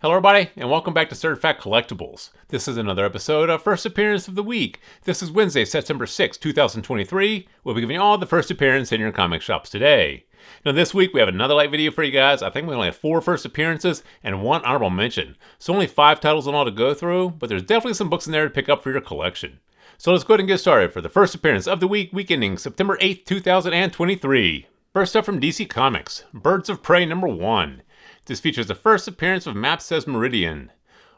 Hello everybody, and welcome back to Certified Collectibles. This is another episode of First Appearance of the Week. This is Wednesday, September 6, 2023. We'll be giving you all the first appearance in your comic shops today. Now this week we have another light video for you guys. I think we only have 4 first appearances and 1 honorable mention. So only 5 titles in all to go through, but there's definitely some books in there to pick up for your collection. So let's go ahead and get started for the first appearance of the week ending September 8th, 2023. First up from DC Comics, Birds of Prey number 1. This features the first appearance of Map Says Meridian.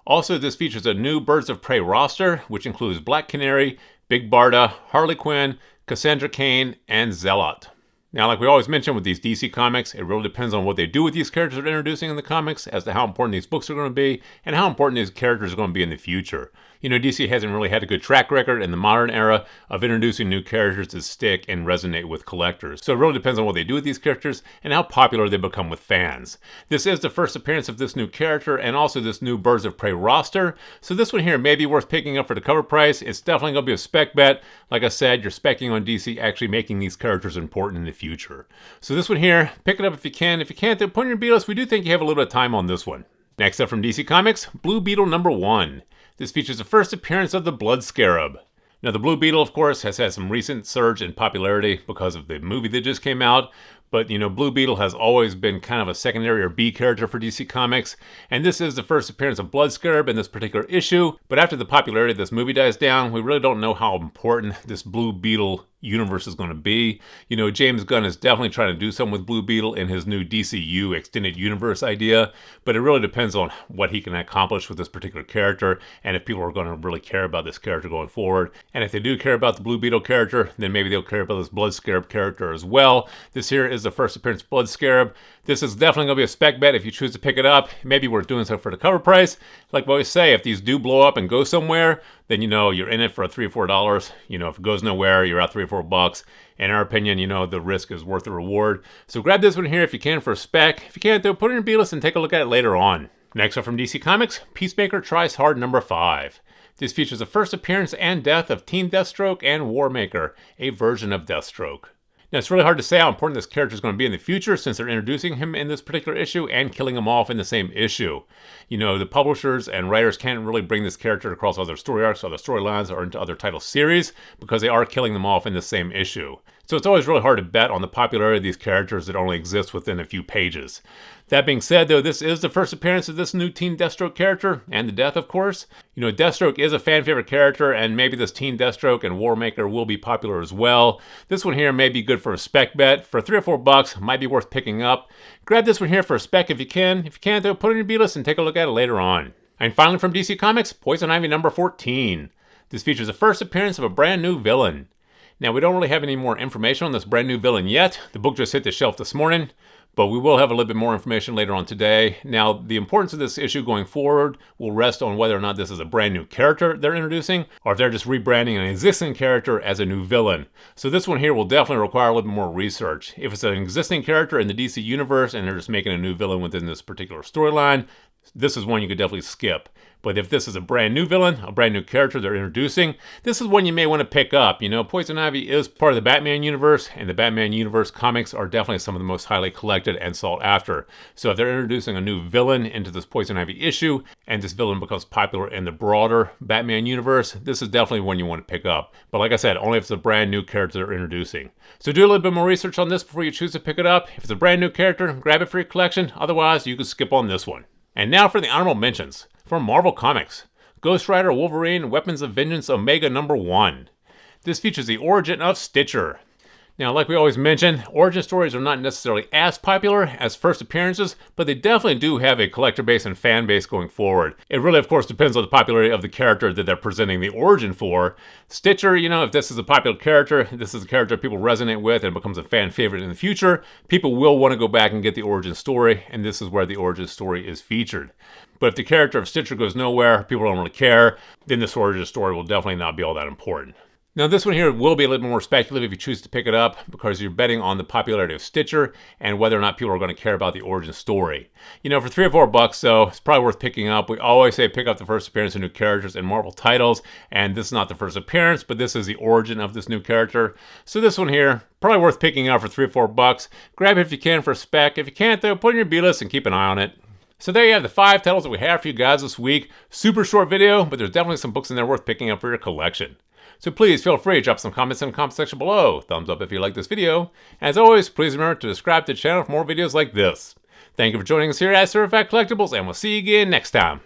Also, this features a new Birds of Prey roster, which includes Black Canary, Big Barda, Harley Quinn, Cassandra Cain, and Zealot. Now, like we always mention with these DC comics, it really depends on what they do with these characters they're introducing in the comics as to how important these books are going to be and how important these characters are going to be in the future. You know, DC hasn't really had a good track record in the modern era of introducing new characters that stick and resonate with collectors. So it really depends on what they do with these characters and how popular they become with fans. This is the first appearance of this new character and also this new Birds of Prey roster. So this one here may be worth picking up for the cover price. It's definitely going to be a spec bet. Like I said, you're specking on DC actually making these characters important in the future. So this one here, pick it up if you can. If you can't, then put in your B-list. We do think you have a little bit of time on this one. Next up from DC Comics, Blue Beetle number 1. This features the first appearance of the Blood Scarab. Now, the Blue Beetle, of course, has had some recent surge in popularity because of the movie that just came out. But, you know, Blue Beetle has always been kind of a secondary or B character for DC Comics. And this is the first appearance of Blood Scarab in this particular issue. But after the popularity of this movie dies down, we really don't know how important this Blue Beetle universe is going to be. You know, James Gunn is definitely trying to do something with Blue Beetle in his new DCU Extended Universe idea, but it really depends on what he can accomplish with this particular character and if people are going to really care about this character going forward. And if they do care about the Blue Beetle character, then maybe they'll care about this Blood Scarab character as well. This here is the first appearance of Blood Scarab. This is definitely going to be a spec bet if you choose to pick it up. Maybe we're doing so for the cover price. Like we always say, if these do blow up and go somewhere, then you know you're in it for $3 or $4. You know, if it goes nowhere, you're out $3 or $4. In our opinion, you know, the risk is worth the reward. So grab this one here if you can for a spec. If you can't, though, put it in your B-list and take a look at it later on. Next up from DC Comics, Peacemaker Tries Hard number 5. This features the first appearance and death of Team Deathstroke and Warmaker, a version of Deathstroke. Now, it's really hard to say how important this character is going to be in the future since they're introducing him in this particular issue and killing him off in the same issue. You know, the publishers and writers can't really bring this character across other story arcs, other storylines, or into other title series because they are killing them off in the same issue. So it's always really hard to bet on the popularity of these characters that only exist within a few pages. That being said, though, this is the first appearance of this new Team Deathstroke character, and the death, of course. You know, Deathstroke is a fan favorite character, and maybe this Team Deathstroke and Warmaker will be popular as well. This one here may be good for a spec bet. For $3 or $4, might be worth picking up. Grab this one here for a spec if you can. If you can't, though, put it in your B-list and take a look at it later on. And finally from DC Comics, Poison Ivy number 14. This features the first appearance of a brand new villain. Now, we don't really have any more information on this brand new villain yet. The book just hit the shelf this morning, but we will have a little bit more information later on today. Now, the importance of this issue going forward will rest on whether or not this is a brand new character they're introducing, or if they're just rebranding an existing character as a new villain. So this one here will definitely require a little bit more research. If it's an existing character in the DC universe and they're just making a new villain within this particular storyline, this is one you could definitely skip. But if this is a brand new villain, a brand new character they're introducing, this is one you may want to pick up. You know, Poison Ivy is part of the Batman universe, and the Batman universe comics are definitely some of the most highly collected and sought after. So if they're introducing a new villain into this Poison Ivy issue, and this villain becomes popular in the broader Batman universe, this is definitely one you want to pick up. But like I said, only if it's a brand new character they're introducing. So do a little bit more research on this before you choose to pick it up. If it's a brand new character, grab it for your collection. Otherwise, you can skip on this one. And now for the honorable mentions. From Marvel Comics, Ghost Rider Wolverine Weapons of Vengeance Omega number 1. This features the origin of Stitcher. Now, like we always mention, origin stories are not necessarily as popular as first appearances, but they definitely do have a collector base and fan base going forward. It really, of course, depends on the popularity of the character that they're presenting the origin for. Stitcher, you know, if this is a popular character, this is a character people resonate with and becomes a fan favorite in the future, people will want to go back and get the origin story, and this is where the origin story is featured. But if the character of Stitcher goes nowhere, people don't really care, then this origin story will definitely not be all that important. Now this one here will be a little more speculative if you choose to pick it up because you're betting on the popularity of Stitcher and whether or not people are going to care about the origin story. You know, for $3 or $4 though, it's probably worth picking up. We always say pick up the first appearance of new characters in Marvel titles, and this is not the first appearance, but this is the origin of this new character. So this one here, probably worth picking up for $3 or $4. Grab it if you can for a spec. If you can't though, put it in your B-list and keep an eye on it. So there you have the 5 titles that we have for you guys this week. Super short video, but there's definitely some books in there worth picking up for your collection. So please feel free to drop some comments in the comment section below. Thumbs up if you like this video. As always, please remember to subscribe to the channel for more videos like this. Thank you for joining us here at Certified Collectibles, and we'll see you again next time.